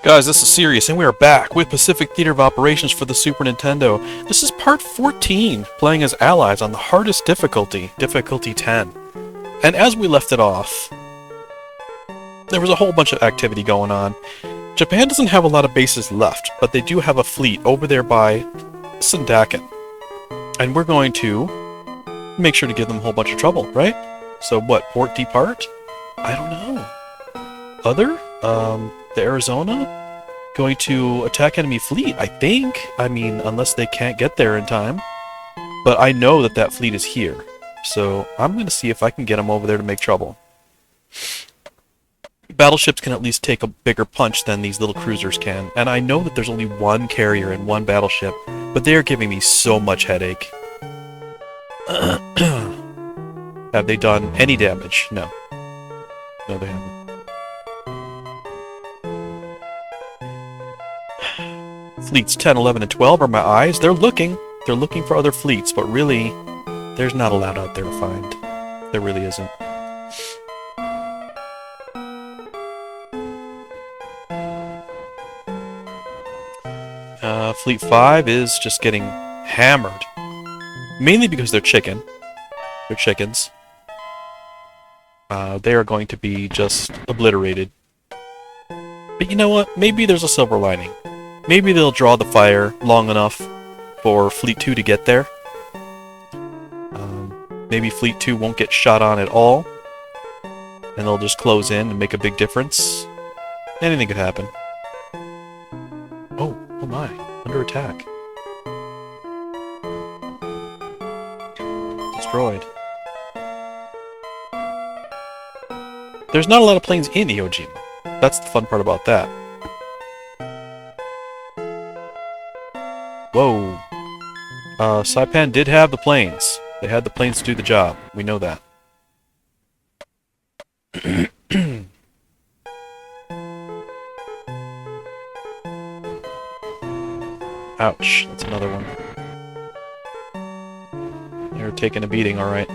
Guys, this is serious, and we are back with Pacific Theater of Operations for the Super Nintendo. This is part 14, playing as allies on the hardest difficulty, difficulty 10. And as we left it off, there was a whole bunch of activity going on. Japan doesn't have a lot of bases left, but they do have a fleet over there by Sandakan. And we're going to make sure to give them a whole bunch of trouble, right? So what, port depart? I don't know. Other? The Arizona? Going to attack enemy fleet, I think. I mean, unless they can't get there in time. But I know that that fleet is here. So I'm going to see if I can get them over there to make trouble. Battleships can at least take a bigger punch than these little cruisers can. And I know that there's only one carrier and one battleship, but they are giving me so much headache. Have they done any damage? No. No, they haven't. Fleets 10, 11, and 12 are my eyes. They're looking. They're looking for other fleets, but really, there's not a lot out there to find. There really isn't. Fleet 5 is just getting hammered. Mainly because they're chicken. They're chickens. They are going to be just obliterated. But you know what? Maybe there's a silver lining. Maybe they'll draw the fire long enough for Fleet 2 to get there. Maybe Fleet 2 won't get shot on at all. And they'll just close in and make a big difference. Anything could happen. Oh my. Under attack. Destroyed. There's not a lot of planes in Iwo Jima. That's the fun part about that. Whoa. Saipan did have the planes. They had the planes to do the job. We know that. Ouch. That's another one. They're taking a beating, alright.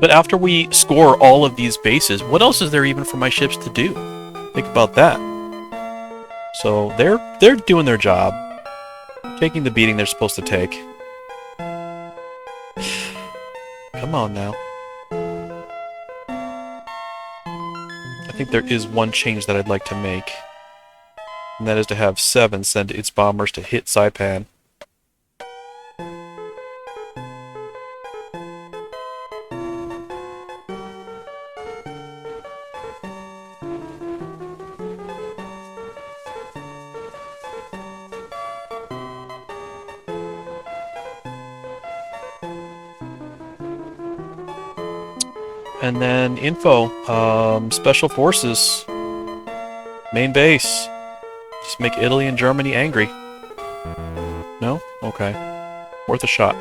But after we score all of these bases, what else is there even for my ships to do? Think about that. So they're doing their job, taking the beating they're supposed to take. Come on now. I think there is one change that I'd like to make, and that is to have 7 send its bombers to hit Saipan. And then info, special forces, main base. Just make Italy and Germany angry. No? Okay. Worth a shot.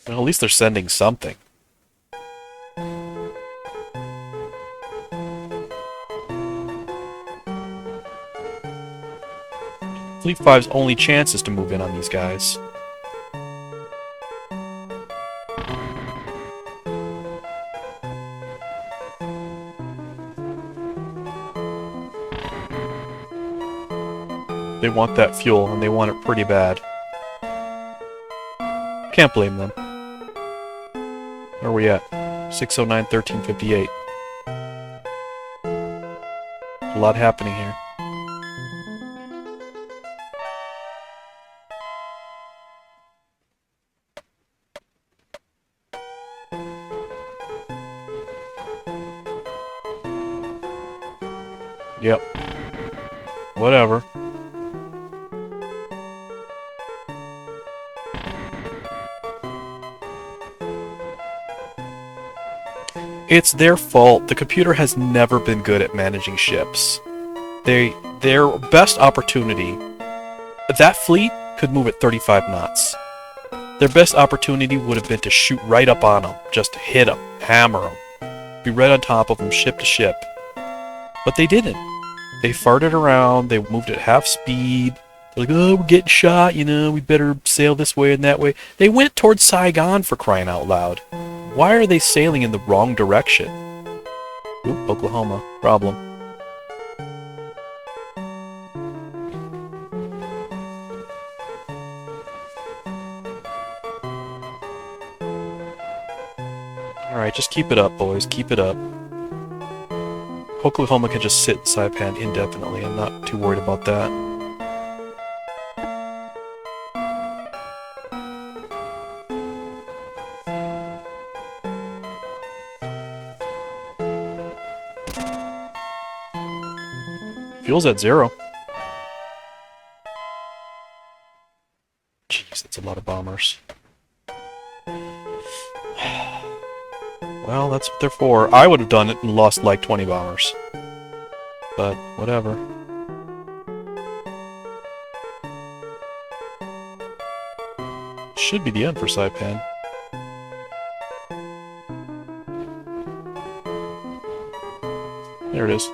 Well, at least they're sending something. Fleet 5's only chance is to move in on these guys. They want that fuel, and they want it pretty bad. Can't blame them. Where are we at? 609, 1358. A lot happening here. Yep. Whatever. It's their fault. The computer has never been good at managing ships. Their best opportunity... That fleet could move at 35 knots. Their best opportunity would have been to shoot right up on them. Just hit them. Hammer them. Be right on top of them, ship to ship. But they didn't. They farted around, they moved at half speed. They're like, oh, we're getting shot, you know, we better sail this way and that way. They went towards Saigon, for crying out loud. Why are they sailing in the wrong direction? Oop, Oklahoma. Problem. Alright, just keep it up, boys. Keep it up. Oklahoma can just sit in Saipan indefinitely. I'm not too worried about that. Fuel's at 0. Jeez, that's a lot of bombers. Well, that's what they're for. I would have done it and lost like 20 bombers. But, whatever. Should be the end for Saipan. There it is.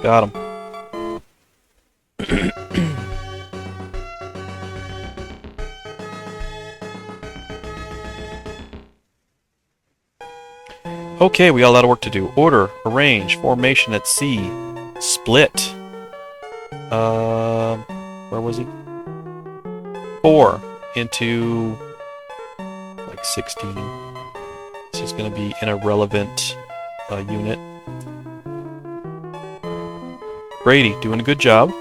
Got him. Okay, we got a lot of work to do. Order, arrange, formation at sea, split. Where was he? 4 into like 16. This is going to be an irrelevant unit. Brady, doing a good job.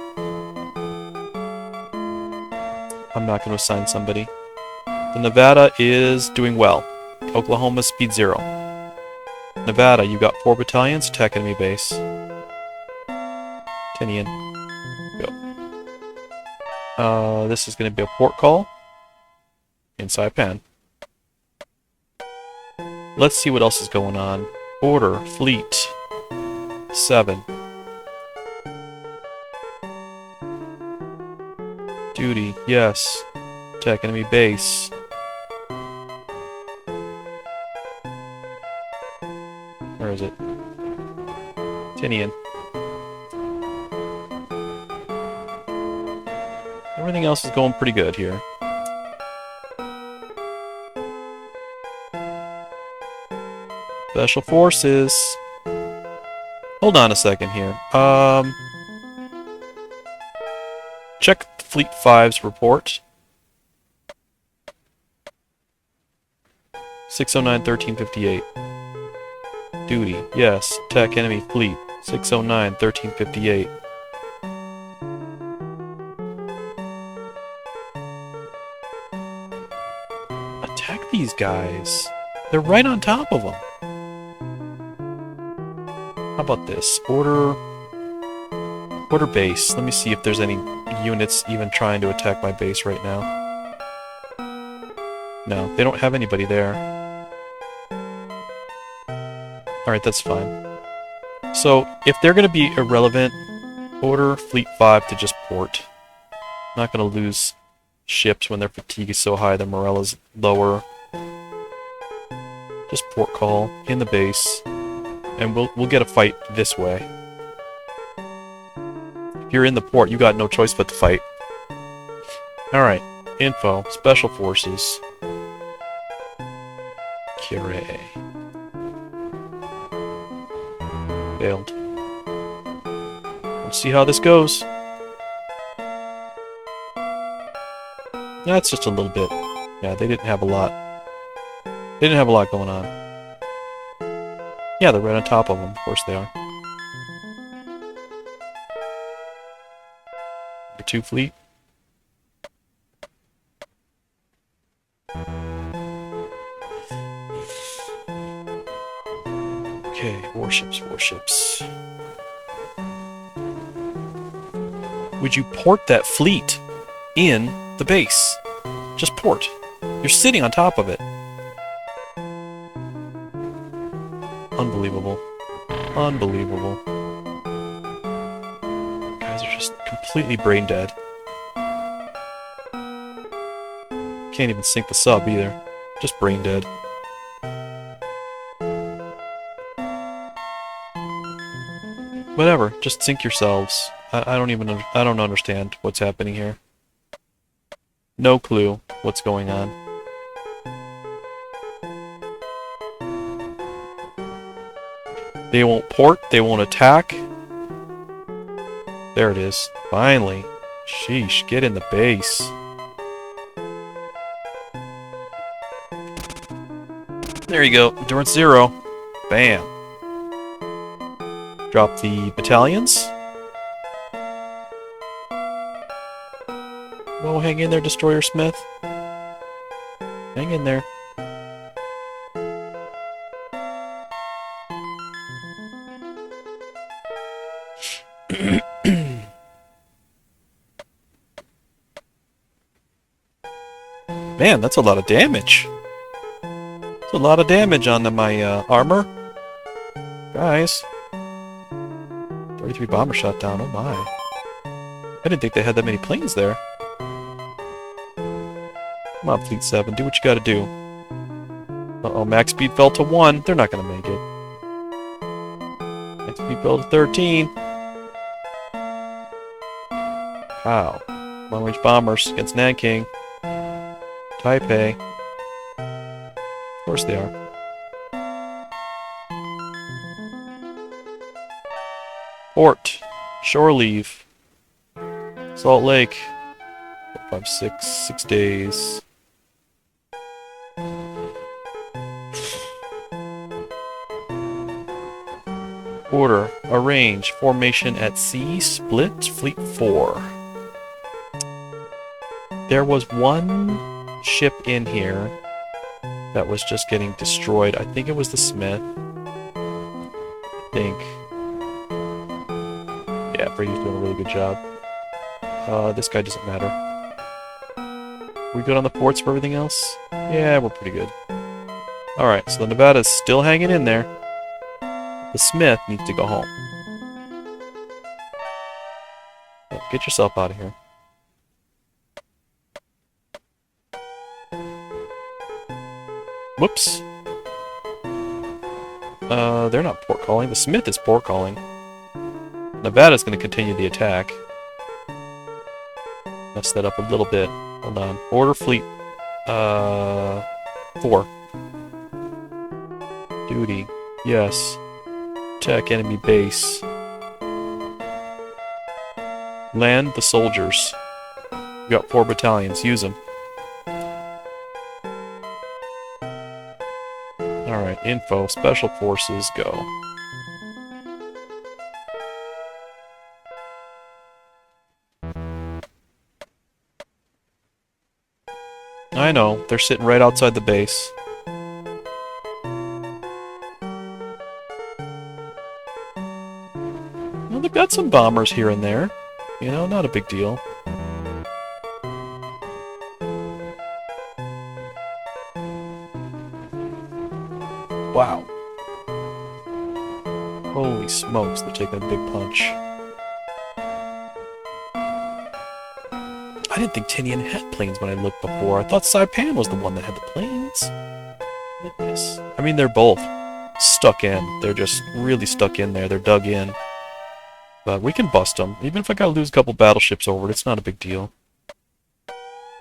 I'm not going to assign somebody. The Nevada is doing well. Oklahoma speed 0. Nevada, you got 4 battalions, attack enemy base. Tinian. Go. This is going to be a port call. In Saipan. Let's see what else is going on. Order, fleet. 7. Duty, yes. Attack enemy base. Where is it? Tinian. Everything else is going pretty good here. Special Forces. Hold on a second here. Check Fleet 5's report. 609-1358. Duty, yes. Attack enemy fleet. 609-1358. Attack these guys. They're right on top of them. How about this? Order base. Let me see if there's any units even trying to attack my base right now. No, they don't have anybody there. Alright, that's fine. So, if they're going to be irrelevant, order Fleet 5 to just port. I'm not going to lose ships when their fatigue is so high, their morale is lower. Just port call in the base, and we'll get a fight this way. If you're in the port, you got no choice but to fight. Alright, info, Special Forces. Cure. Failed. Let's see how this goes. That's just a little bit. Yeah, they didn't have a lot. They didn't have a lot going on. Yeah, they're right on top of them. Of course they are. Number 2 fleet. Okay, warships, warships. Would you port that fleet in the base? Just port. You're sitting on top of it. Unbelievable. Unbelievable. Guys are just completely brain dead. Can't even sink the sub either. Just brain dead. Whatever, just sink yourselves. I don't understand what's happening here. No clue what's going on. They won't port, they won't attack. There it is. Finally. Sheesh, get in the base. There you go. Endurance 0. Bam. Drop the battalions. Whoa, hang in there, Destroyer Smith. Hang in there. Man, that's a lot of damage. That's a lot of damage on my armor. Guys. 33 bomber shot down, oh my. I didn't think they had that many planes there. Come on, Fleet 7, do what you gotta do. Uh-oh, max speed fell to 1. They're not gonna make it. Max speed fell to 13. Wow. Long-range bombers against Nanking. Taipei. Of course they are. Port. Shore leave. Salt Lake. 4, 5, 6 days. Order. Arrange. Formation at sea. Split. Fleet 4. There was one ship in here that was just getting destroyed. I think it was the Smith. I think. Yeah, Brady's doing a really good job. This guy doesn't matter. We good on the ports for everything else? Yeah, we're pretty good. Alright, so the Nevada's still hanging in there. The Smith needs to go home. Get yourself out of here. Whoops. They're not port calling. The Smith is port calling. Nevada's going to continue the attack. Mess that up a little bit. Hold on. Order fleet. 4. Duty. Yes. Attack enemy base. Land the soldiers. We got 4 battalions. Use them. Alright, info. Special forces, go. I know, they're sitting right outside the base. Well, they've got some bombers here and there. You know, not a big deal. Wow. Holy smokes, they're taking a big punch. I didn't think Tinian had planes when I looked before. I thought Saipan was the one that had the planes. Goodness. I mean, they're both stuck in. They're just really stuck in there. They're dug in. But we can bust them. Even if I gotta lose a couple battleships over it, it's not a big deal.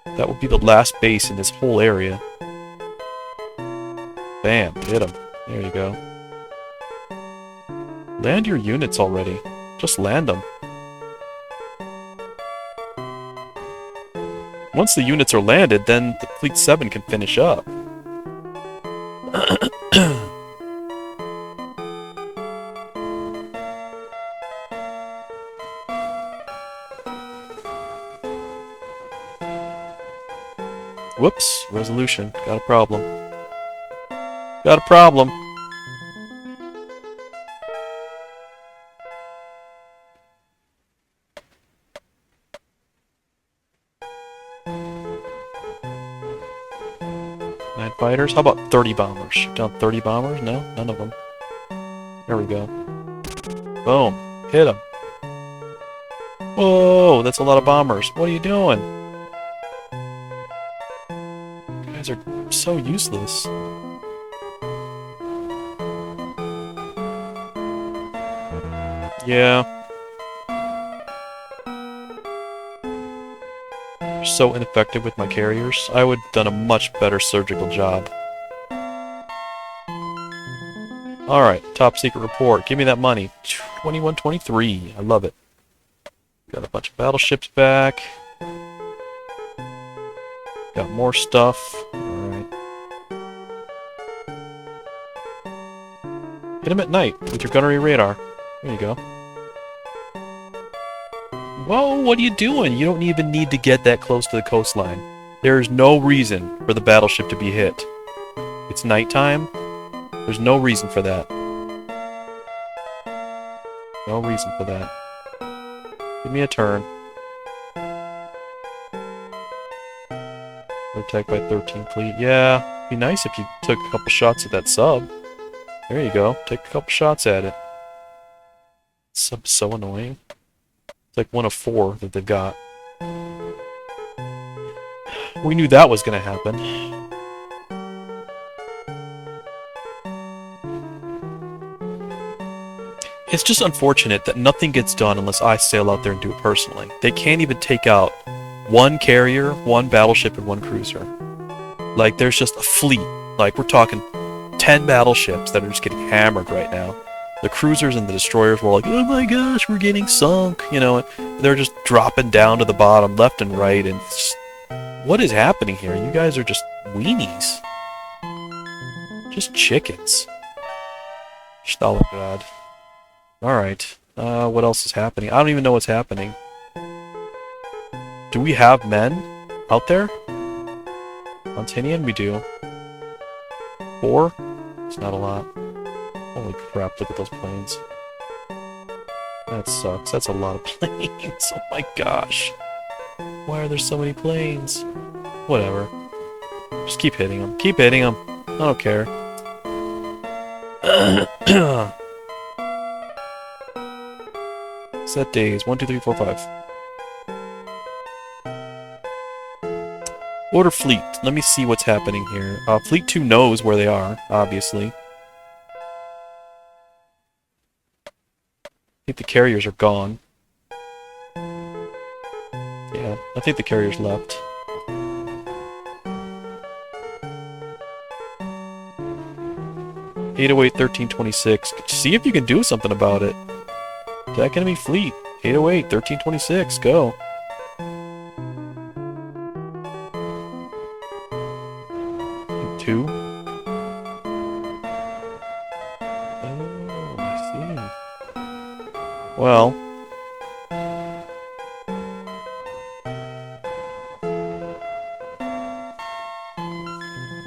That would be the last base in this whole area. Bam, hit them. There you go. Land your units already. Just land them. Once the units are landed, then the Fleet 7 can finish up. Whoops, resolution. Got a problem. Got a problem. Fighters? How about 30 bombers? Shoot down 30 bombers? No, none of them. There we go. Boom. Hit them. Whoa, that's a lot of bombers. What are you doing? You guys are so useless. Yeah. So ineffective with my carriers. I would have done a much better surgical job. Alright, top secret report. Give me that money. 2123. I love it. Got a bunch of battleships back. Got more stuff. Alright. Hit him at night with your gunnery radar. There you go. Whoa, what are you doing? You don't even need to get that close to the coastline. There's no reason for the battleship to be hit. It's nighttime. There's no reason for that. No reason for that. Give me a turn. Attacked by 13 fleet. Yeah, it'd be nice if you took a couple shots at that sub. There you go. Take a couple shots at it. Sub's so annoying. It's like one of 4 that they've got. We knew that was going to happen. It's just unfortunate that nothing gets done unless I sail out there and do it personally. They can't even take out 1 carrier, 1 battleship, and 1 cruiser. Like, there's just a fleet. Like, we're talking 10 battleships that are just getting hammered right now. The cruisers and the destroyers were like, oh my gosh, we're getting sunk. You know, they're just dropping down to the bottom left and right. And it's just, what is happening here? You guys are just weenies. Just chickens. Stalingrad. Alright. What else is happening? I don't even know what's happening. Do we have men out there? Montanian? We do. 4? It's not a lot. Holy crap, look at those planes. That sucks. That's a lot of planes. Oh my gosh. Why are there so many planes? Whatever. Just keep hitting them. Keep hitting them. I don't care. Set days. 1, 2, 3, 4, 5. Order fleet. Let me see what's happening here. Fleet 2 knows where they are, obviously. I think the carriers are gone. Yeah, I think the carriers left. (808) 1326. See if you can do something about it. Attack enemy fleet. 808 1326. Go. Two. Oh, I see. Well.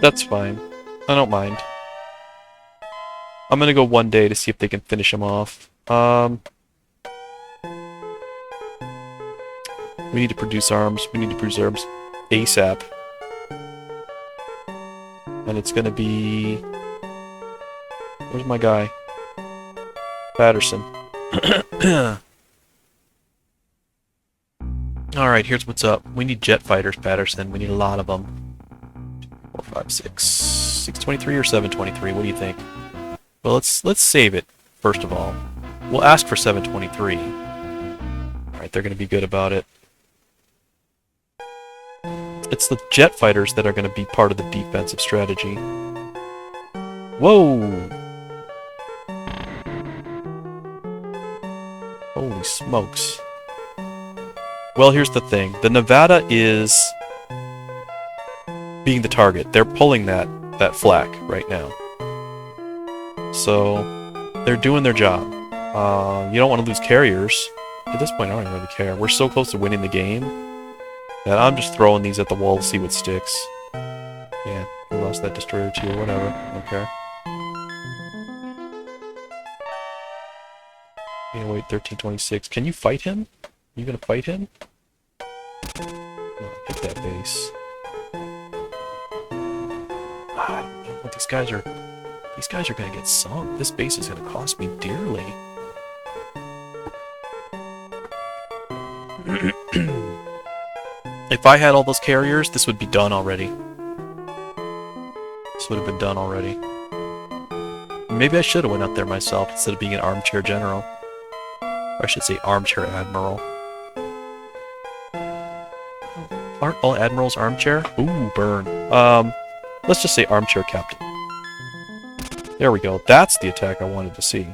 That's fine. I don't mind. I'm gonna go 1 day to see if they can finish him off. We need to produce arms. We need to produce arms ASAP. And it's gonna be... Where's my guy? Patterson. Alright, here's what's up. We need jet fighters, Patterson. We need a lot of them. 4, 5, 6... 623 or 723? What do you think? Well, let's save it, first of all. We'll ask for 723. Alright, they're gonna be good about it. It's the jet fighters that are going to be part of the defensive strategy. Whoa! Holy smokes. Well, here's the thing. The Nevada is being the target. They're pulling that flak right now. So, they're doing their job. You don't want to lose carriers. At this point, I don't even really care. We're so close to winning the game that I'm just throwing these at the wall to see what sticks. Yeah, we lost that destroyer too, whatever. I don't care. 808 1326. Can you fight him? You gonna fight him? Oh, hit that base. I don't know what these guys are. These guys are gonna get sunk. This base is gonna cost me dearly. If I had all those carriers, this would be done already. This would have been done already. Maybe I should have went out there myself instead of being an armchair general. I should say armchair admiral. Aren't all admirals armchair? Ooh, burn. Let's just say armchair captain. There we go. That's the attack I wanted to see.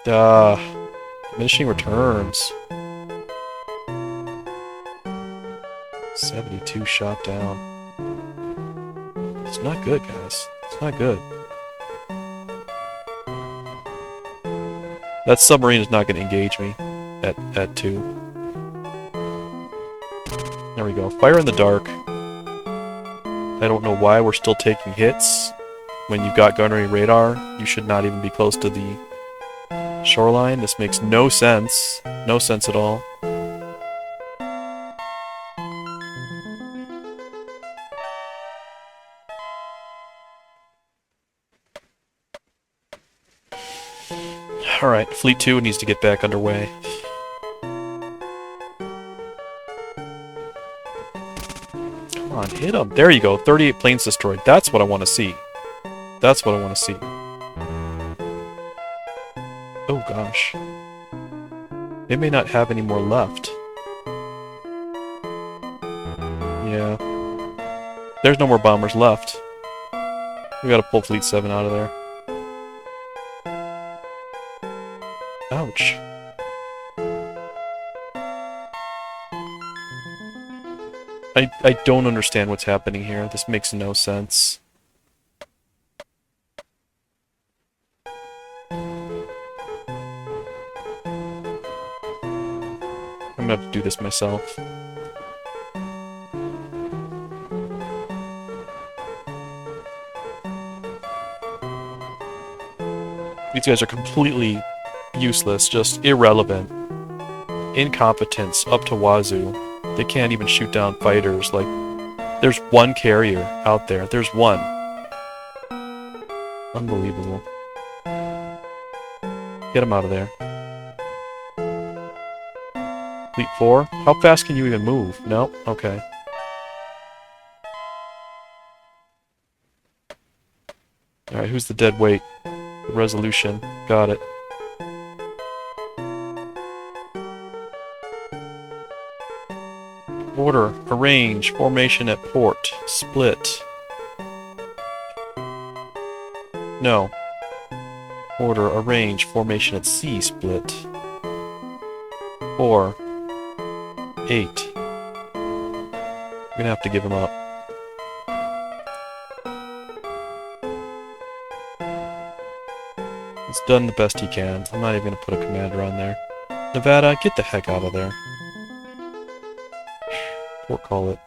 Diminishing returns. 72 shot down. It's not good, guys. It's not good. That submarine is not going to engage me at 2. There we go. Fire in the dark. I don't know why we're still taking hits. When you've got gunnery radar, you should not even be close to the shoreline. This makes no sense. No sense at all. Alright, Fleet 2 needs to get back underway. Come on, hit him. There you go. 38 planes destroyed. That's what I want to see. That's what I want to see. Oh gosh. They may not have any more left. Yeah. There's no more bombers left. We gotta pull Fleet 7 out of there. Ouch. I don't understand what's happening here. This makes no sense. I'm gonna have to do this myself. These guys are completely useless, just irrelevant. Incompetence up to wazoo. They can't even shoot down fighters. Like, there's one carrier out there. There's one. Unbelievable. Get him out of there. Fleet 4? How fast can you even move? No? Okay. Alright, who's the dead weight? The Resolution. Got it. Order. Arrange. Formation at port. Split. No. Order. Arrange. Formation at sea. Split. 4. 8. We're gonna have to give him up. He's done the best he can. I'm not even gonna put a commander on there. Nevada, get the heck out of there. Port call it.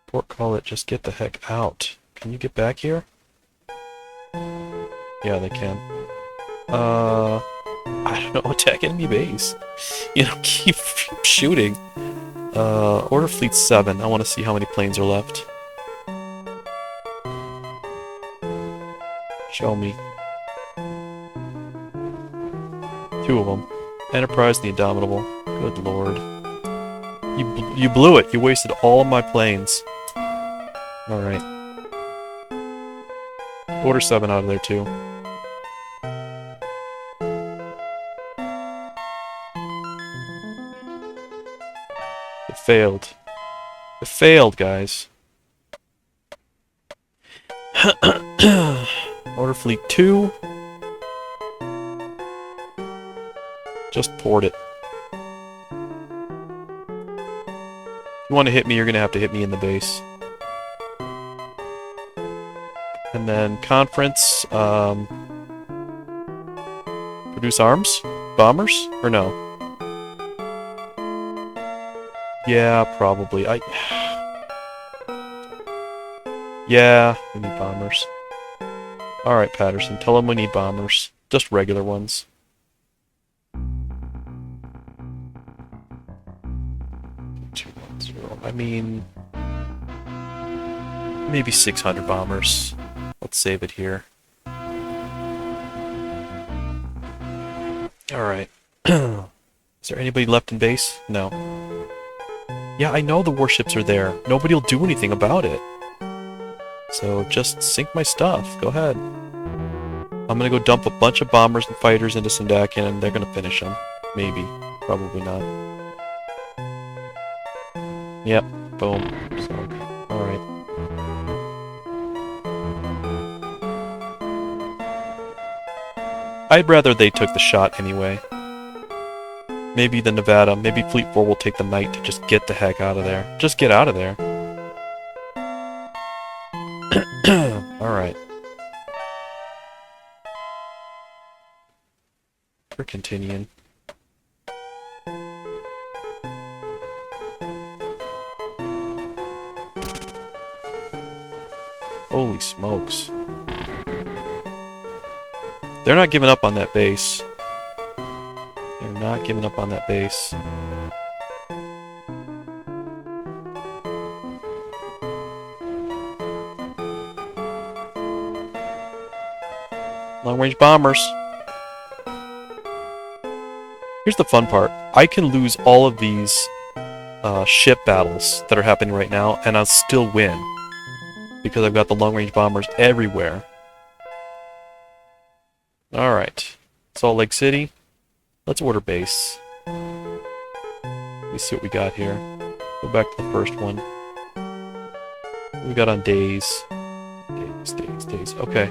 Port call it, just get the heck out. Can you get back here? Yeah, they can. I don't know, attack enemy base. You know, keep shooting. Order Fleet 7. I want to see how many planes are left. Show me. 2 of them. Enterprise and the Indomitable. Good lord. You blew it. You wasted all my planes. Alright. Order 7 out of there, too. It failed. It failed, guys. Order Fleet 2. Just port it. If you want to hit me, you're going to have to hit me in the base. And then conference, produce arms? Bombers? Or no? Yeah, probably. Yeah, we need bombers. Alright, Patterson, tell them we need bombers. Just regular ones. I mean, maybe 600 bombers. Let's save it here. Alright. Is there anybody left in base? No. Yeah, I know the warships are there. Nobody will do anything about it. So just sink my stuff. Go ahead. I'm gonna go dump a bunch of bombers and fighters into Sandakan, and they're gonna finish them. Maybe. Probably not. Yep. Boom. So, alright. I'd rather they took the shot anyway. Maybe the Nevada, maybe Fleet 4 will take the night to just get the heck out of there. Just get out of there. Alright. We're continuing. Holy smokes. They're not giving up on that base. They're not giving up on that base. Long-range bombers. Here's the fun part. I can lose all of these ship battles that are happening right now, and I'll still win. Because I've got the long-range bombers everywhere. Alright. Salt Lake City. Let's order base. Let me see what we got here. Go back to the first one. What we got on days. Days. Okay.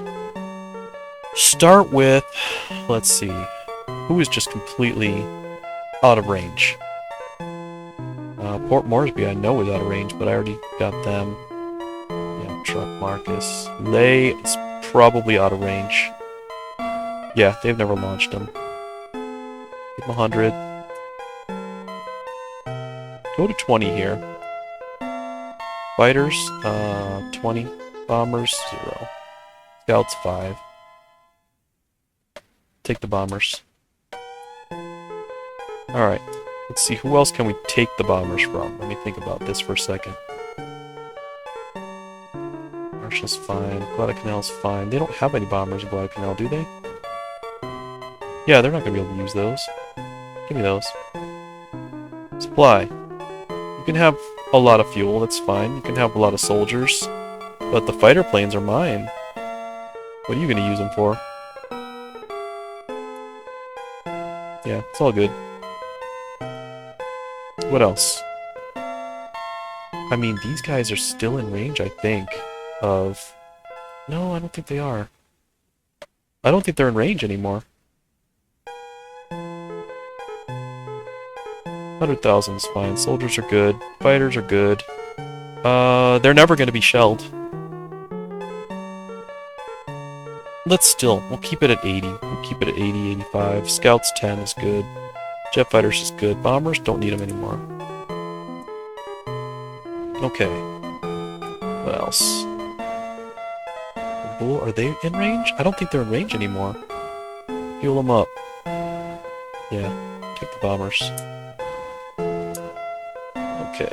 Start with... Let's see. Who is just completely out of range? Port Moresby I know is out of range, but I already got them. Yeah, Truck Marcus. Lay is probably out of range. Yeah, they've never launched them. Give them 100. Go to 20 here. Fighters, 20. Bombers, 0. Scouts, 5. Take the bombers. Alright. Let's see, who else can we take the bombers from? Let me think about this for a second. Marshall's fine. Guadalcanal's fine. They don't have any bombers in Guadalcanal, do they? Yeah, they're not going to be able to use those. Give me those. Supply. You can have a lot of fuel, that's fine. You can have a lot of soldiers. But the fighter planes are mine. What are you going to use them for? Yeah, it's all good. What else? I mean, these guys are still in range, I think, of... No, I don't think they are. I don't think they're in range anymore. 100,000 is fine. Soldiers are good. Fighters are good. They're never going to be shelled. We'll keep it at 80. We'll keep it at 80, 85. Scouts 10 is good. Jet fighters is good. Bombers, don't need them anymore. Okay. What else? Bull, are they in range? I don't think they're in range anymore. Fuel them up. Yeah, take the bombers. Okay.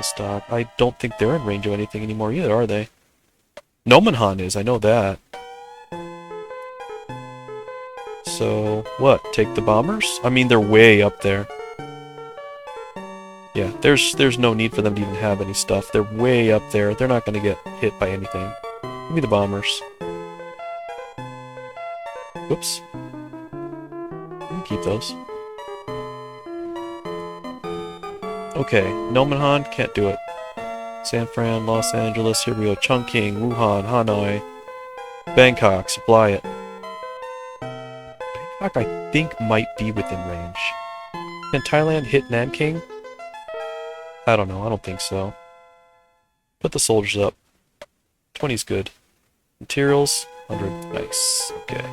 Stock. I don't think they're in range of anything anymore either, are they? Nomenhan is, I know that. So, what? Take the bombers? I mean, they're way up there. Yeah, there's no need for them to even have any stuff. They're way up there. They're not going to get hit by anything. Give me the bombers. Whoops. You can keep those. Okay, Nomenhan, can't do it. San Fran, Los Angeles, here we go. Chongqing, Wuhan, Hanoi, Bangkok, supply it. Bangkok, I think, might be within range. Can Thailand hit Nanking? I don't know, I don't think so. Put the soldiers up. 20's good. Materials, 100, nice, okay.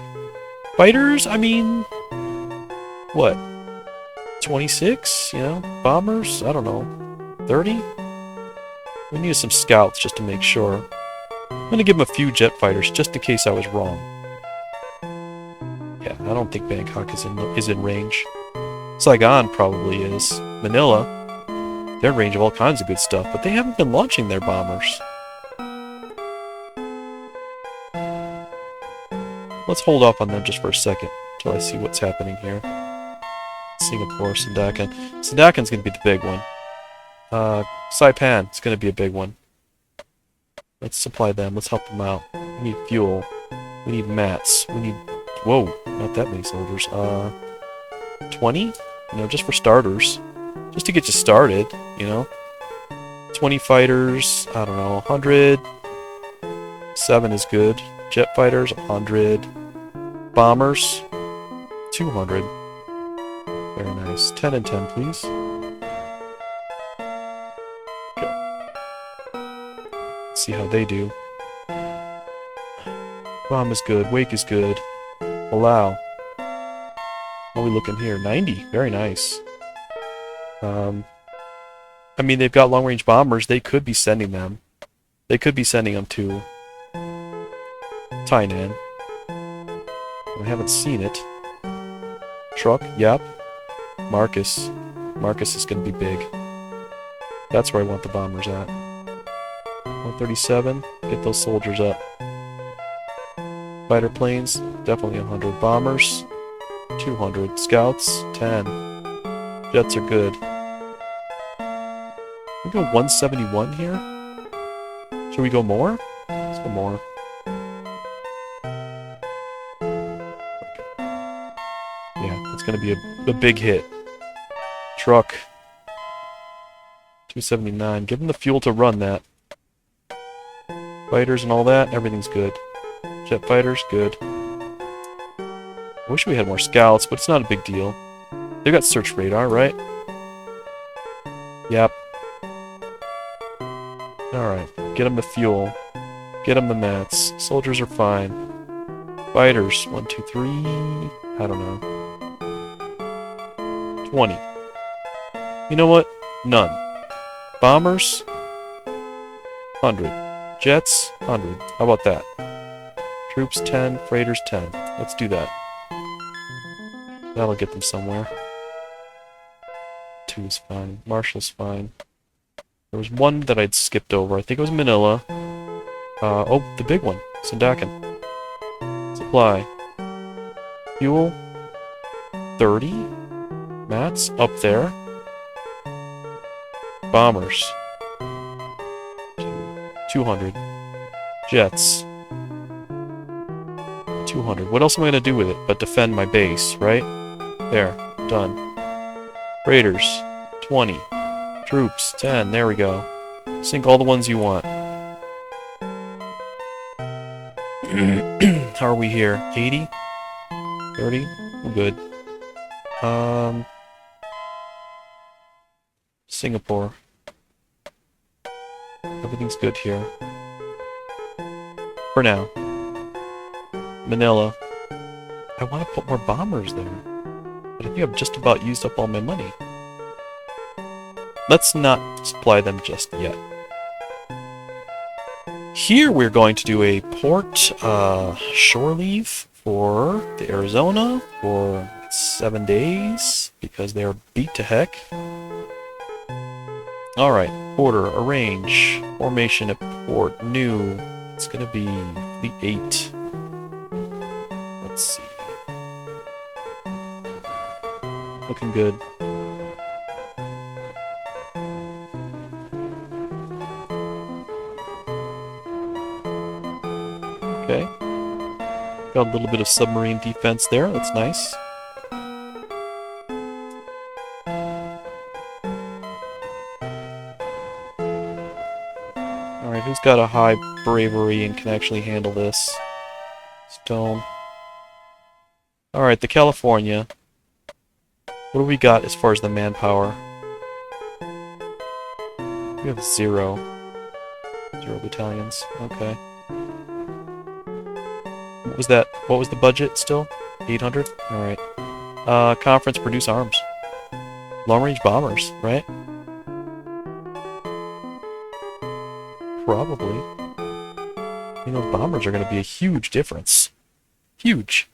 Fighters, I mean... What? 26, you know? Bombers, I don't know. 30? We need some scouts just to make sure. I'm gonna give them a few jet fighters just in case I was wrong. Yeah, I don't think Bangkok is in range. Saigon probably is. Manila, they're in range of all kinds of good stuff, but they haven't been launching their bombers. Let's hold off on them just for a second until I see what's happening here. Singapore, Sandakan. Sandakan's gonna be the big one. Saipan, it's gonna be a big one. Let's supply them, let's help them out. We need fuel. We need mats. We need... Whoa, not that many soldiers. 20? You know, just for starters. Just to get you started, you know? 20 fighters, I don't know, 100. 7 is good. Jet fighters, 100. Bombers, 200. Very nice. 10 and 10, please. Okay. Let's see how they do. Bomb is good. Wake is good. Allow. What are we looking here? 90. Very nice. I mean, they've got long-range bombers. They could be sending them. They could be sending them to Tainan. I haven't seen it. Truck, yep. Marcus. Marcus is going to be big. That's where I want the bombers at. 137. Get those soldiers up. Fighter planes, definitely 100. Bombers, 200. Scouts, 10. Jets are good. We go 171 here? Should we go more? Let's go more. Yeah, it's gonna be a big hit. Truck. 279. Give them the fuel to run that. Fighters and all that, everything's good. Jet fighters, good. I wish we had more scouts, but it's not a big deal. They've got search radar, right? Yep. Alright, get them the fuel. Get them the mats. Soldiers are fine. Fighters, 1, 2, 3... I don't know. 20. You know what? None. Bombers? 100. Jets? 100. How about that? Troops 10, freighters 10. Let's do that. That'll get them somewhere. 2 is fine. Marshall's fine. There was one that I'd skipped over. I think it was Manila. Oh, the big one. Sandakan. Supply. Fuel. 30. Mats. Up there. Bombers. 200. Jets. 200. What else am I going to do with it but defend my base, right? There. Done. Raiders. 20. Troops. 10. There we go. Sink all the ones you want. How are we here? 80? 30? We're good. Singapore. Everything's good here. For now. Manila. I want to put more bombers there. But I think I've just about used up all my money. Let's not supply them just yet. Here we're going to do a port shore leave for the Arizona for 7 days because they are beat to heck. Alright, order, arrange, formation at port, new. It's gonna be Fleet 8. Let's see. Looking good. Okay. Got a little bit of submarine defense there, that's nice. Alright, who's got a high bravery and can actually handle this? Stone. Alright, the California. What do we got as far as the manpower? We have 0. 0 battalions. Okay. What was that? What was the budget still? 800? Alright. Conference produce arms. Long-range bombers, right? Probably. You know, bombers are going to be a huge difference. Huge.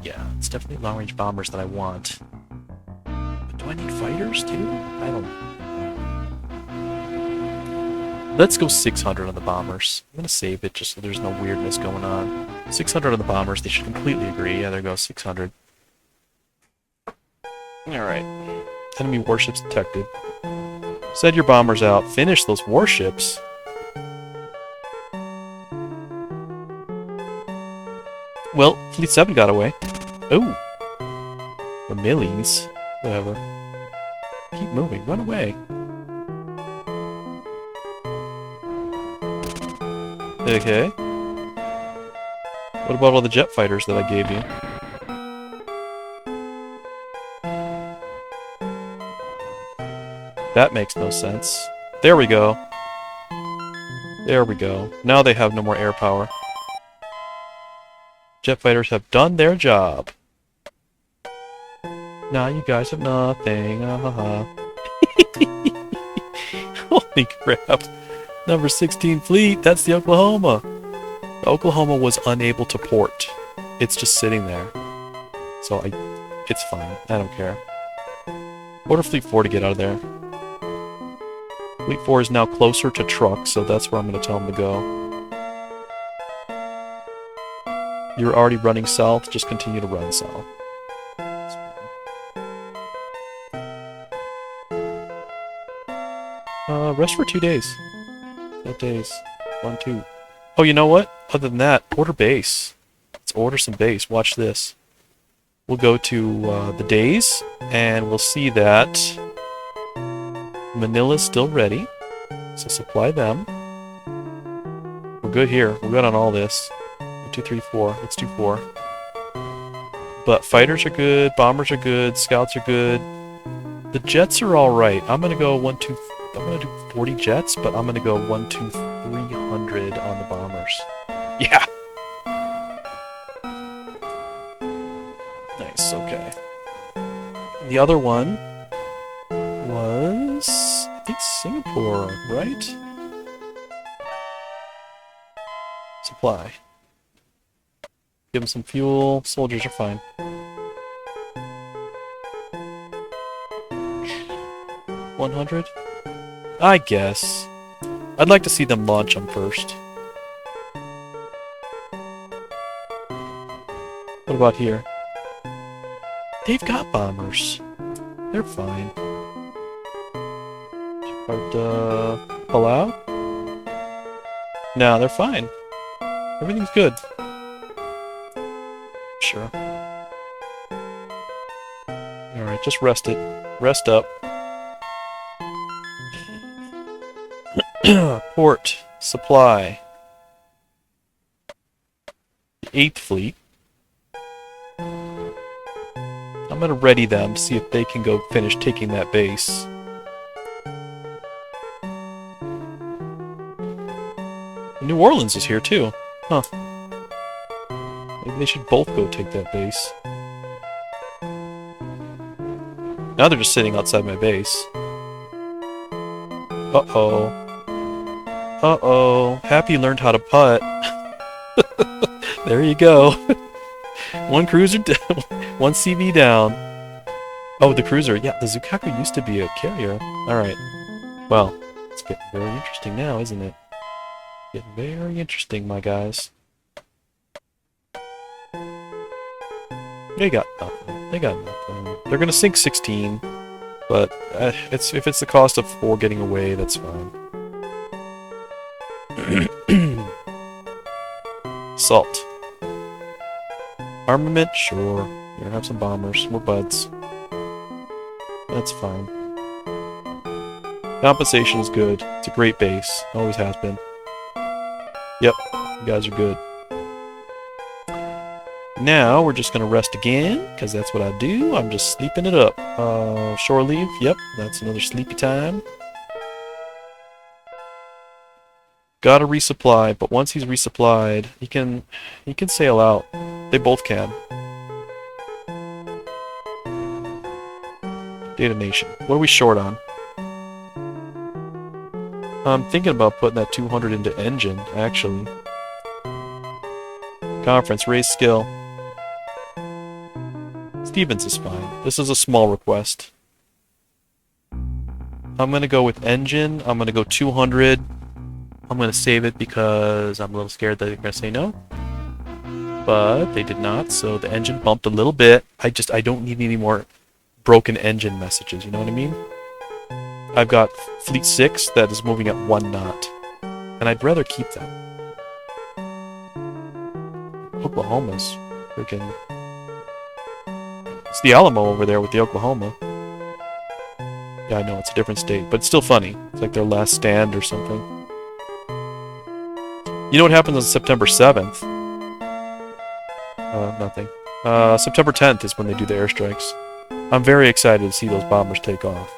Yeah, it's definitely long-range bombers that I want. But do I need fighters, too? I don't... Let's go 600 on the bombers. I'm going to save it just so there's no weirdness going on. 600 on the bombers, they should completely agree. Yeah, there goes 600. Alright. Enemy warships detected. Send your bombers out. Finish those warships. Well, Fleet 7 got away. Oh. Or millies. Whatever. Keep moving. Run away. Okay. What about all the jet fighters that I gave you? That makes no sense. There we go. There we go. Now they have no more air power. Jet fighters have done their job. Now you guys have nothing. Holy crap. Number 16 fleet. That's the Oklahoma. The Oklahoma was unable to port. It's just sitting there. So it's fine. I don't care. Order Fleet 4 to get out of there. Fleet 4 is now closer to truck, so that's where I'm going to tell them to go. You're already running south, just continue to run south. Rest for 2 days. 2 days. 1, 2. Oh, you know what? Other than that, order base. Let's order some base. Watch this. We'll go to the days, and we'll see that Manila's still ready. So supply them. We're good here. We're good on all this. 1, 2, 3, 4. Let's do 4. But fighters are good, bombers are good, scouts are good. The jets are alright. I'm gonna go 1, 2... I'm gonna do 40 jets, but I'm gonna go 1, 2, 300 on the bombers. Yeah! Nice, okay. The other one was... I think Singapore, right? Supply. Give them some fuel. Soldiers are fine. 100? I guess. I'd like to see them launch them first. What about here? They've got bombers. They're fine. Palau? No, they're fine. Everything's good. Sure. Alright, just rest it. Rest up. Port. Supply. The 8th Fleet. I'm gonna ready them, see if they can go finish taking that base. New Orleans is here too. Huh. Maybe they should both go take that base. Now they're just sitting outside my base. Uh-oh. Uh-oh. Happy learned how to putt. There you go. One cruiser down. One CV down. Oh, the cruiser. Yeah, the Zukaku used to be a carrier. Alright. Well, it's getting very interesting now, isn't it? Getting very interesting, my guys. They got nothing. They got nothing. They're gonna sink 16, but if it's the cost of 4 getting away, that's fine. Salt. Armament, sure. You're gonna have some bombers. We're buds. That's fine. Compensation is good. It's a great base. Always has been. Yep, you guys are good. Now, we're just gonna rest again, because that's what I do. I'm just sleeping it up. Shore leave, yep, that's another sleepy time. Gotta resupply, but once he's resupplied, he can sail out. They both can. Data Nation. What are we short on? I'm thinking about putting that 200 into engine, actually. Conference, raise skill. Stevens is fine. This is a small request. I'm gonna go with engine. I'm gonna go 200. I'm gonna save it because I'm a little scared that they're gonna say no. But they did not, so the engine bumped a little bit. I don't need any more broken engine messages, you know what I mean? I've got Fleet 6 that is moving at 1 knot. And I'd rather keep that. Oklahoma's freaking... It's the Alamo over there with the Oklahoma. Yeah, I know, it's a different state, but it's still funny. It's like their last stand or something. You know what happens on September 7th? Nothing. September 10th is when they do the airstrikes. I'm very excited to see those bombers take off.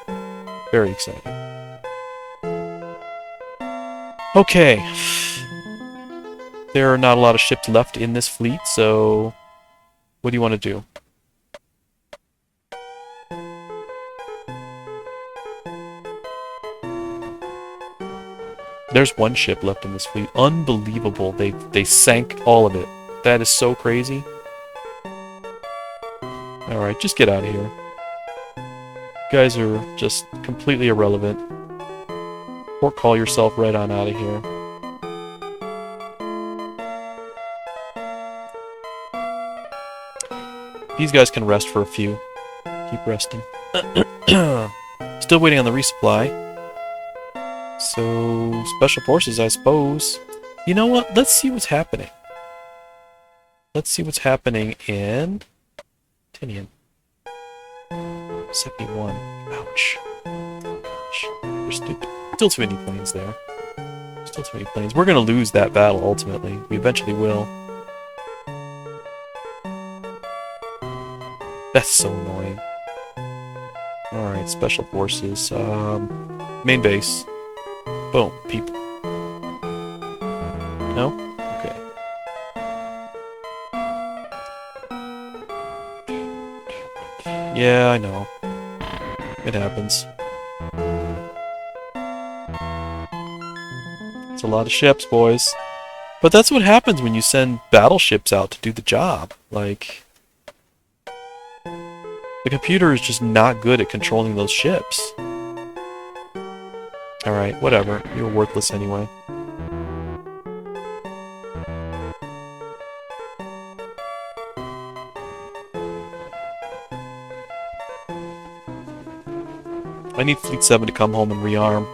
Very excited. Okay. There are not a lot of ships left in this fleet, so... What do you want to do? There's one ship left in this fleet. Unbelievable. They sank all of it. That is so crazy. Alright, just get out of here. You guys are just completely irrelevant. Or call yourself right on out of here. These guys can rest for a few. Keep resting. Still waiting on the resupply. So, Special Forces, I suppose. You know what? Let's see what's happening. Let's see what's happening in... Tinian. 71. Ouch. Gosh. There's still too many planes there. Still too many planes. We're gonna lose that battle, ultimately. We eventually will. That's so annoying. Alright, Special Forces. Main base. Boom. People. No? Okay. Yeah, I know. It happens. It's a lot of ships, boys. But that's what happens when you send battleships out to do the job. Like... The computer is just not good at controlling those ships. Alright, whatever. You were worthless anyway. I need Fleet 7 to come home and rearm.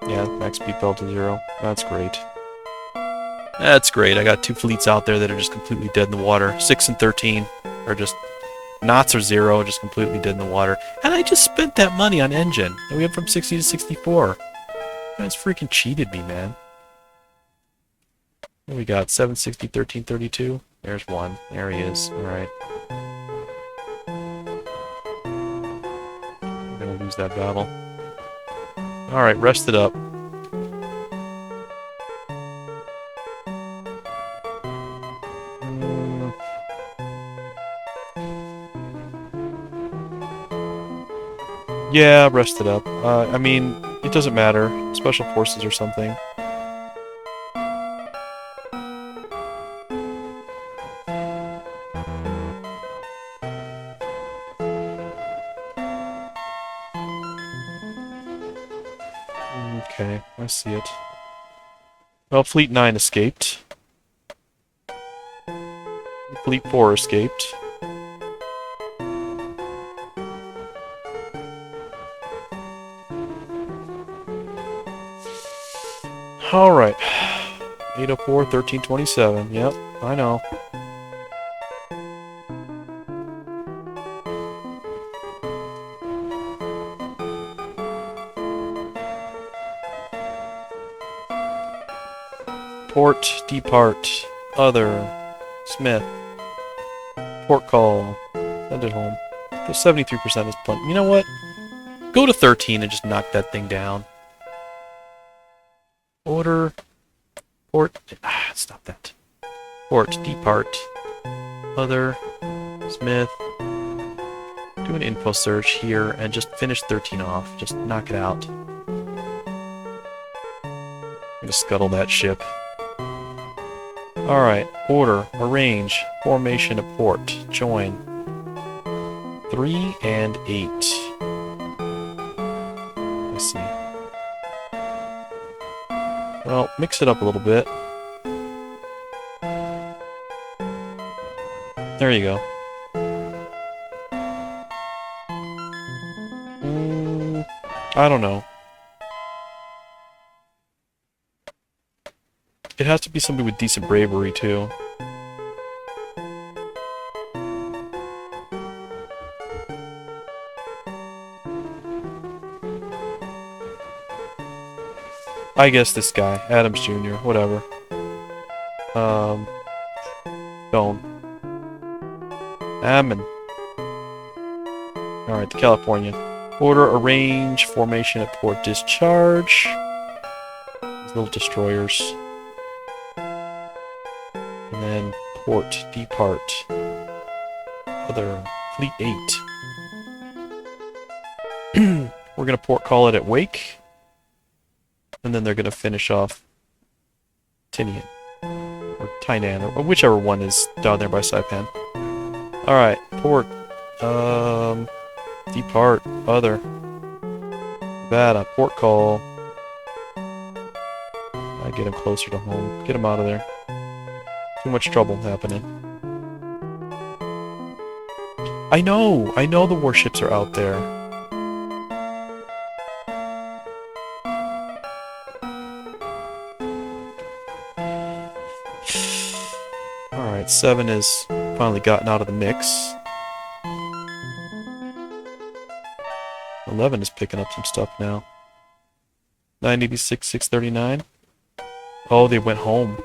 Yeah, max speed fell to 0. That's great. That's great. I got 2 fleets out there that are just completely dead in the water. 6 and 13 are just... Knots are 0, just completely dead in the water. And I just spent that money on engine. And we went from 60 to 64. You guys freaking cheated me, man. What do we got? 760, 1332. There's one. There he is. Alright. I'm gonna lose that battle. Alright, rest it up. Yeah, rest it up. I mean, it doesn't matter. Special Forces or something. Okay, I see it. Well, Fleet 9 escaped. Fleet 4 escaped. Alright. 804, 1327. Yep, I know. Port, depart, other, Smith, port call, send it home. The 73% is plenty. You know what? Go to 13 and just knock that thing down. Order, port, stop that. Port, depart, other, Smith, do an info search here and just finish 13 off. Just knock it out. I'm gonna scuttle that ship. Alright, order, arrange, formation of port, join. 3 and 8. I see. Well, mix it up a little bit. There you go. I don't know. It has to be somebody with decent bravery, too. I guess this guy, Adams Jr., whatever. Stone. Ammon. Alright, the Californian. Order, arrange, formation at port discharge. These little destroyers. And then port, depart. Other, fleet 8. We're gonna port call it at Wake. And then they're gonna finish off Tinian. Or Tainan, or whichever one is down there by Saipan. Alright, port. Depart. Other. Nevada. Port call. I get him closer to home. Get him out of there. Too much trouble happening. I know the warships are out there. Alright, 7 has finally gotten out of the mix. 11 is picking up some stuff now. 986, 639. Oh, they went home.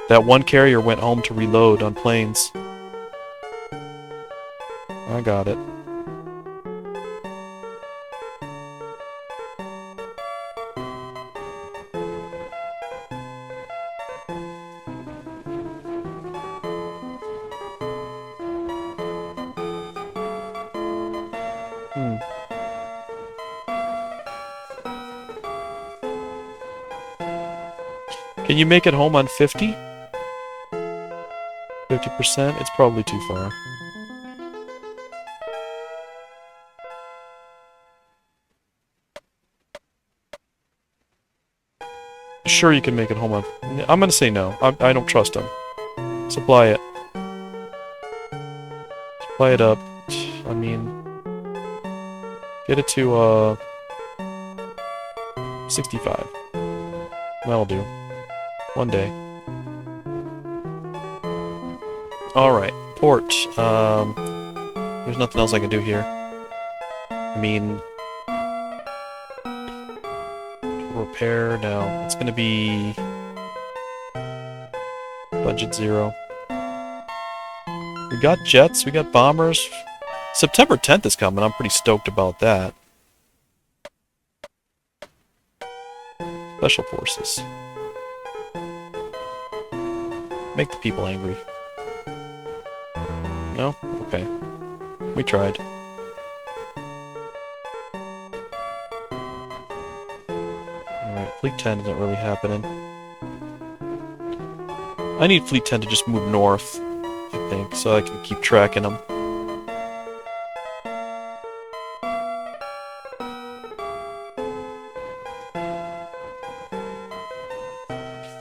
That one carrier went home to reload on planes. I got it. Can you make it home on 50? 50%? It's probably too far. Sure you can make it home on... I'm gonna say no. I don't trust him. Supply it. Supply it up. I mean... Get it to, 65. That'll do. One day. Alright. Port. There's nothing else I can do here. I mean... Repair? No. It's gonna be... Budget 0. We got jets, we got bombers. September 10th is coming, I'm pretty stoked about that. Special forces. Make the people angry. No? Okay. We tried. Alright, Fleet 10 isn't really happening. I need Fleet 10 to just move north, I think, so I can keep tracking them.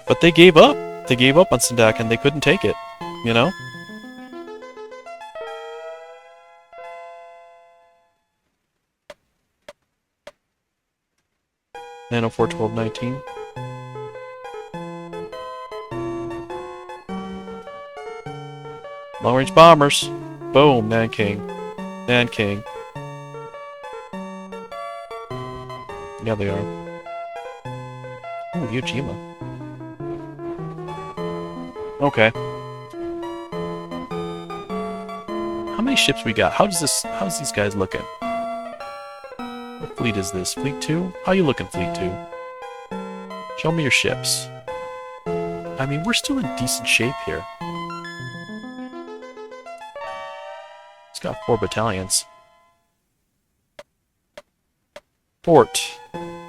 But they gave up. They gave up on Sindak and they couldn't take it, you know? Nano 41219. Long range bombers. Boom, Nanking. Nanking. Yeah, they are. Ooh, Yojima. Okay. How many ships we got? How's these guys looking? What fleet is this? Fleet 2? How you looking, Fleet 2? Show me your ships. I mean, we're still in decent shape here. It's got 4 battalions. Port.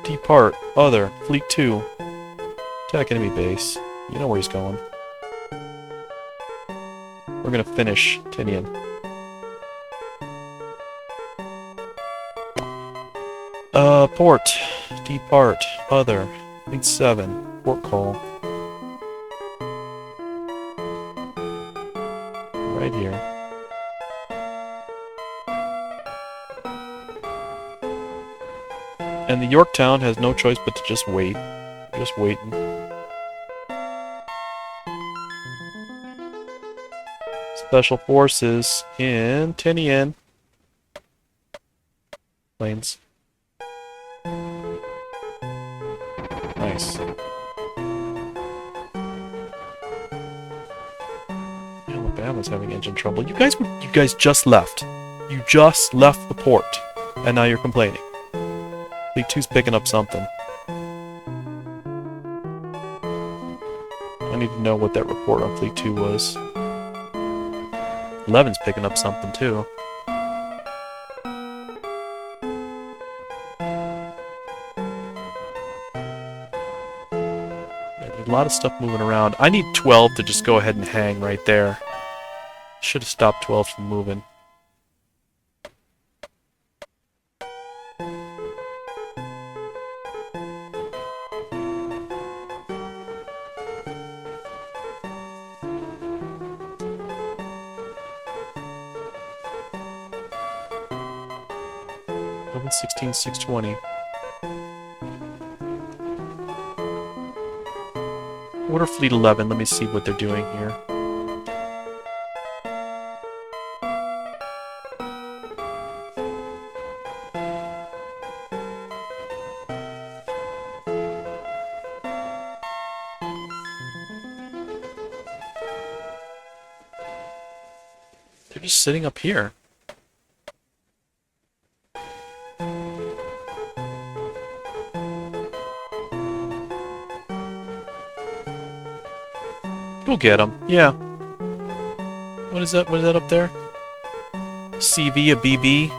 Depart. Other. Fleet 2. Attack enemy base. You know where he's going. We're gonna finish Tinian. Port. Depart. Other. Fleet 7. Port call. Right here. And the Yorktown has no choice but to just wait. Just waiting. Special Forces in Tinian. Planes. Nice. Alabama's having engine trouble. You guys just left. You just left the port. And now you're complaining. Fleet 2's picking up something. I need to know what that report on Fleet 2 was. 11's picking up something too. There's a lot of stuff moving around. I need 12 to just go ahead and hang right there. Should have stopped 12 from moving. Open 16, 620. Order Fleet 11. Let me see what they're doing here. They're just sitting up here. Go get them. Yeah. What is that? What is that up there? CV, a BB?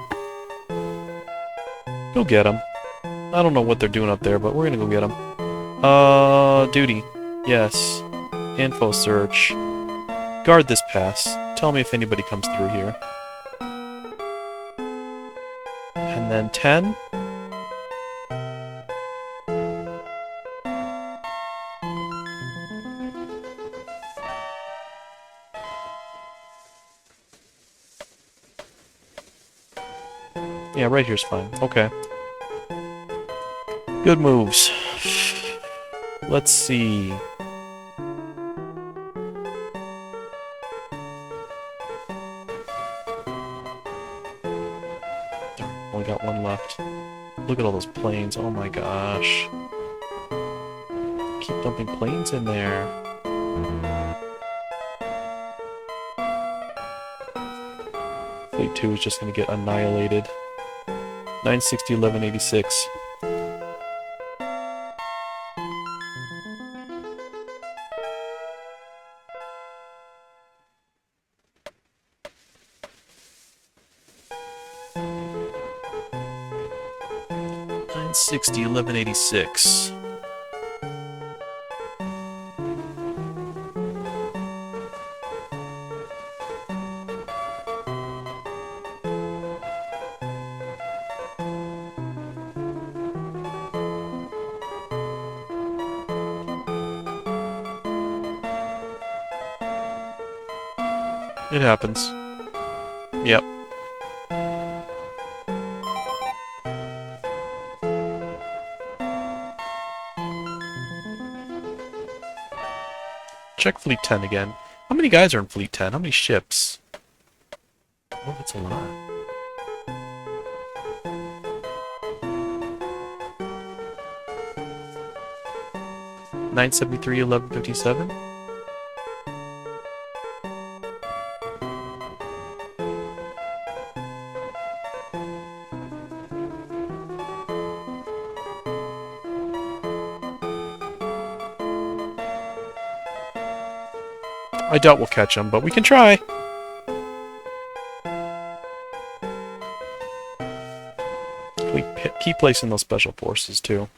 Go get them. I don't know what they're doing up there, but we're gonna go get them. Duty. Yes. Info search. Guard this pass. Tell me if anybody comes through here. And then 10. Yeah, right here's fine. Okay. Good moves. Let's see. Only got one left. Look at all those planes. Oh my gosh. Keep dumping planes in there. Fleet 2 is just going to get annihilated. 960, 1186. $960, 1186. It happens. Yep. Check Fleet 10 again. How many guys are in Fleet 10? How many ships? Oh, that's a lot. $973, 1157. I doubt we'll catch him, but we can try. Keep placing those special forces, too.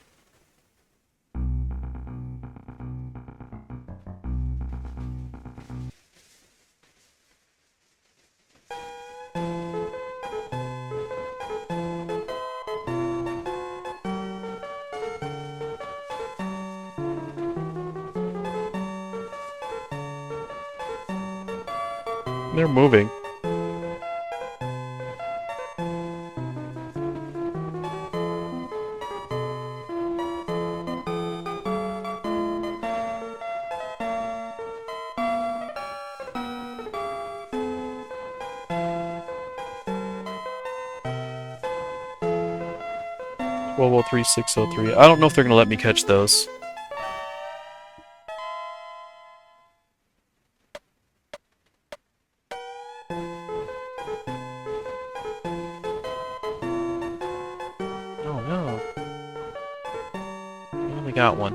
They're moving. 1203, 603. I don't know if they're going to let me catch those. Oh no. I only got one.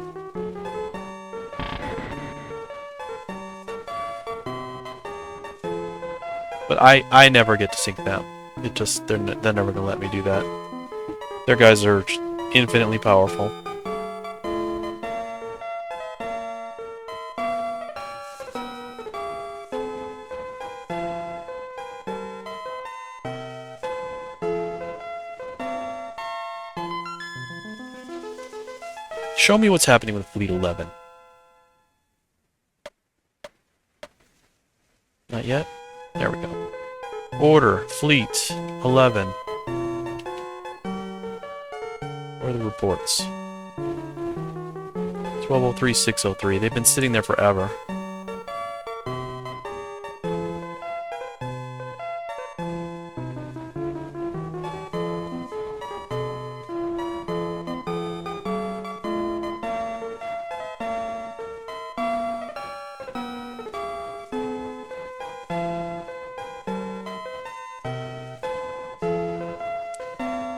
But I never get to sink them. It just, they're never going to let me do that. Their guys are infinitely powerful. Show me what's happening with Fleet 11. Not yet? There we go. Order, Fleet 11. Where are the reports? 1203, 603. They've been sitting there forever.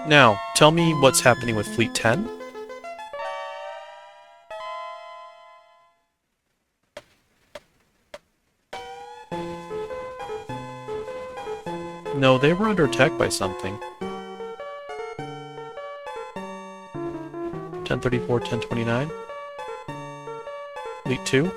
Now, tell me what's happening with Fleet 10? No, they were under attack by something. 1034, 1029? Fleet 2?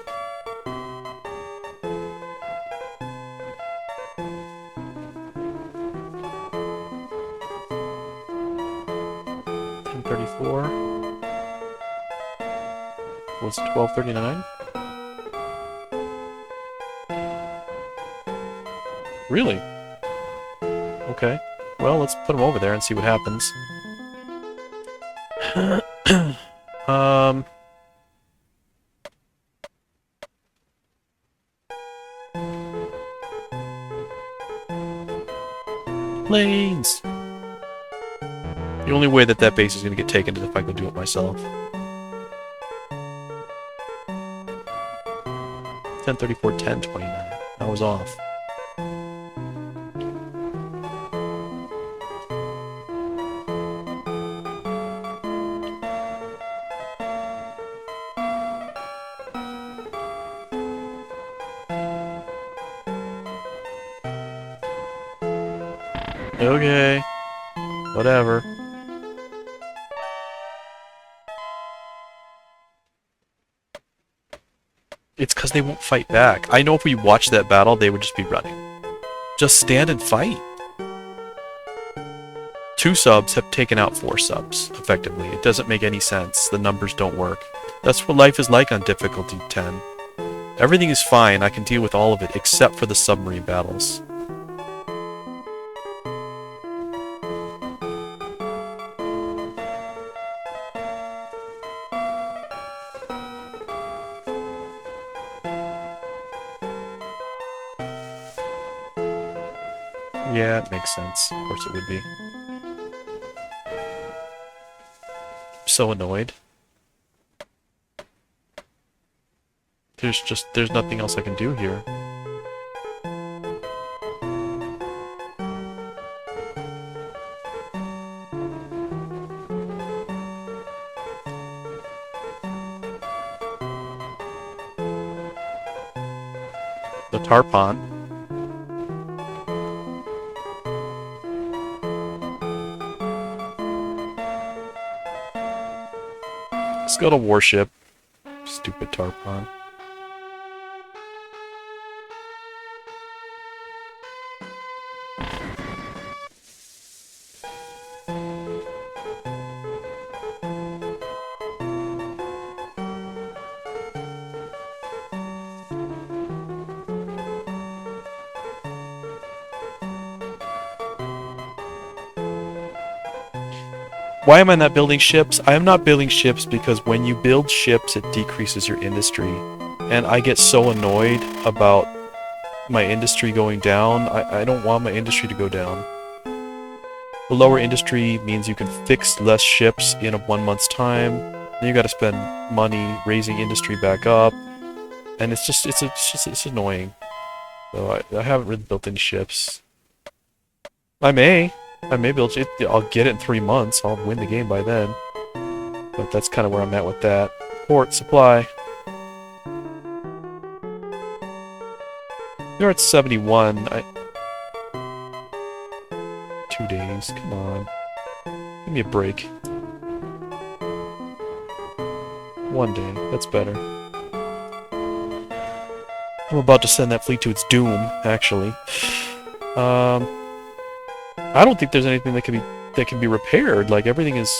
Was it 1239? Really? Okay. Well, let's put them over there and see what happens. Planes! The only way that base is going to get taken is if I go do it myself. 1034, 1029. I was off. Okay. Whatever. It's because they won't fight back. I know if we watched that battle, they would just be running. Just stand and fight. 2 subs have taken out 4 subs, effectively. It doesn't make any sense. The numbers don't work. That's what life is like on difficulty 10. Everything is fine. I can deal with all of it, except for the submarine battles. Yeah, it makes sense. Of course it would be. I'm so annoyed. There's nothing else I can do here. The Tarpon. Let's go to warship. Stupid Tarpon. Why am I not building ships? I am not building ships because when you build ships, it decreases your industry. And I get so annoyed about my industry going down. I don't want my industry to go down. The lower industry means you can fix less ships in a 1 month's time. Then you got to spend money raising industry back up, and it's annoying. So I haven't really built any ships. I may build it. I'll get it in 3 months. I'll win the game by then. But that's kind of where I'm at with that. Port supply. You're at 71. 2 days. Come on. Give me a break. 1 day. That's better. I'm about to send that fleet to its doom, actually. I don't think there's anything that can be repaired. Like, everything is...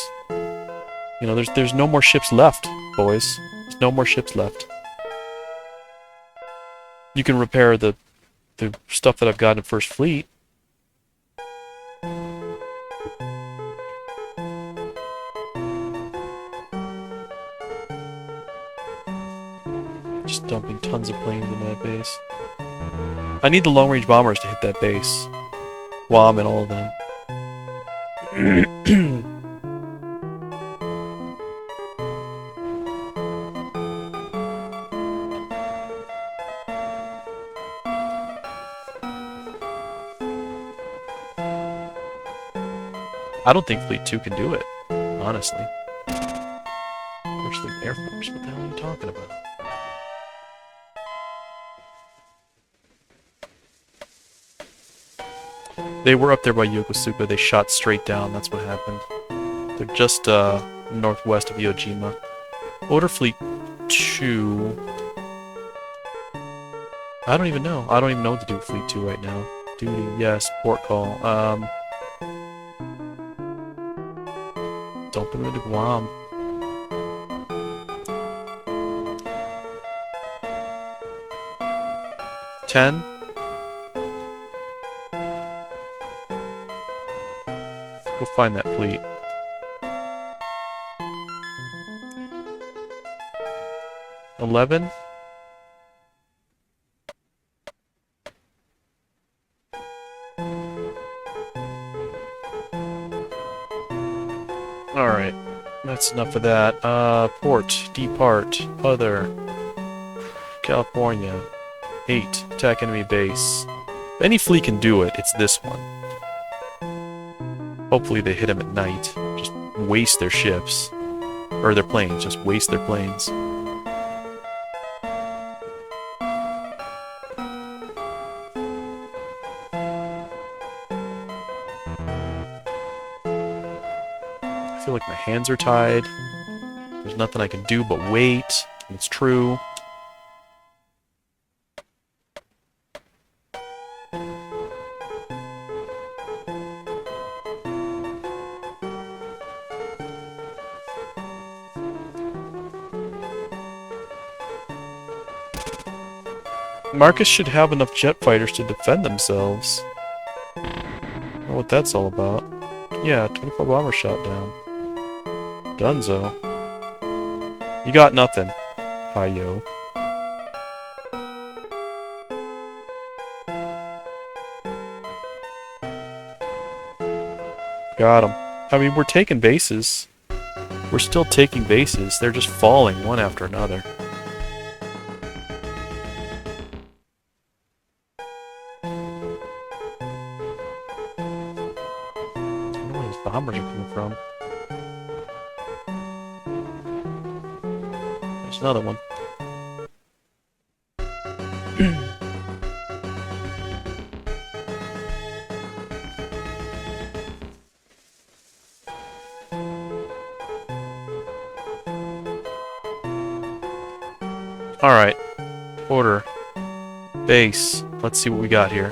You know, there's no more ships left, boys. There's no more ships left. You can repair the stuff that I've got in First Fleet. Just dumping tons of planes in that base. I need the long-range bombers to hit that base. Guam and all of them. I don't think Fleet 2 can do it, honestly. First Fleet Air Force, what the hell are you talking about? They were up there by Yokosuka, they shot straight down, that's what happened. They're just northwest of Iwo Jima. Order Fleet 2... I don't even know. I don't even know what to do with Fleet 2 right now. Duty, yes. Port call. Dump them into Guam. $10. Go find that fleet. $11. Alright. That's enough of that. Port. Depart. Other. California. 8. Attack enemy base. If any fleet can do it, it's this one. Hopefully they hit him at night. Just waste their ships. Or their planes. Just waste their planes. I feel like my hands are tied. There's nothing I can do but wait. It's true. Marcus should have enough jet fighters to defend themselves. I don't know what that's all about. Yeah, 24 bombers shot down. Dunzo. You got nothing. Hi-yo. Got him. I mean, we're taking bases. We're still taking bases. They're just falling one after another. Bombers are coming from. There's another one. Alright. Order. Base. Let's see what we got here.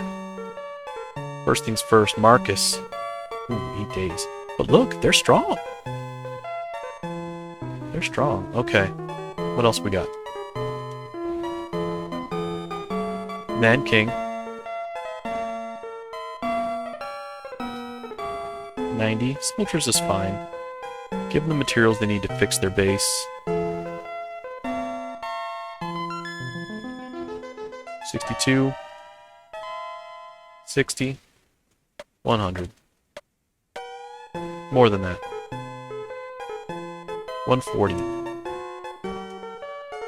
First things first, Marcus. Ooh, 8 days. But look, they're strong. They're strong. Okay. What else we got? Nanking. 90. Smelters is fine. Give them the materials they need to fix their base. 62. 60. 100. More than that. 140.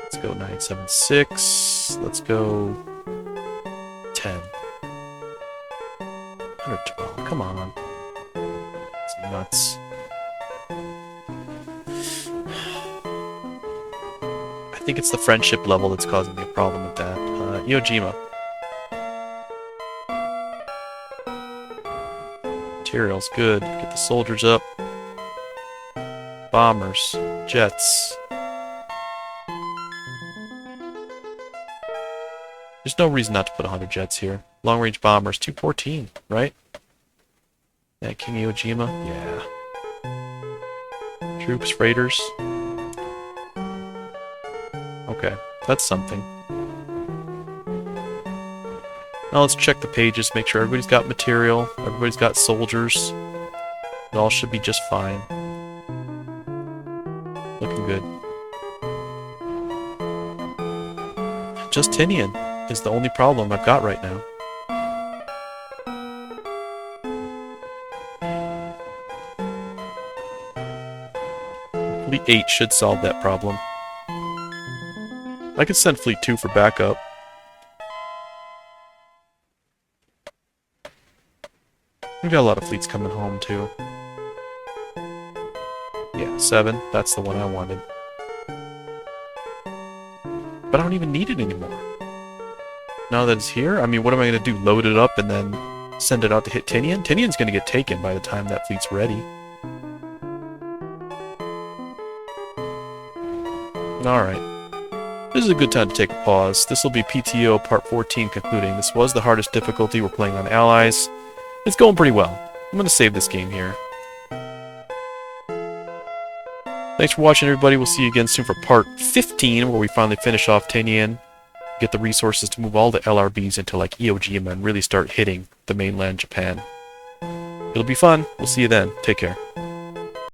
Let's go 976. Let's go 10. 112. Come on. It's nuts. I think it's the friendship level that's causing me a problem with that. Iwo Jima. Materials, good. Get the soldiers up. Bombers. Jets. There's no reason not to put 100 jets here. Long-range bombers, 214, right? Yeah, King Iwo Jima, yeah. Troops, freighters. Okay, that's something. Now let's check the pages, make sure everybody's got material, everybody's got soldiers. It all should be just fine. Looking good. Justinian is the only problem I've got right now. Fleet 8 should solve that problem. I could send Fleet 2 for backup. We've got a lot of fleets coming home, too. Yeah, 7. That's the one I wanted. But I don't even need it anymore. Now that it's here, I mean, what am I going to do? Load it up and then send it out to hit Tinian? Tinian's going to get taken by the time that fleet's ready. Alright. This is a good time to take a pause. This will be P.T.O. Part 14 concluding. This was the hardest difficulty. We're playing on Allies. It's going pretty well. I'm going to save this game here. Thanks for watching, everybody. We'll see you again soon for Part 15, where we finally finish off Tinian. Get the resources to move all the LRBs into, like, Iwo Jima and really start hitting the mainland Japan. It'll be fun. We'll see you then. Take care.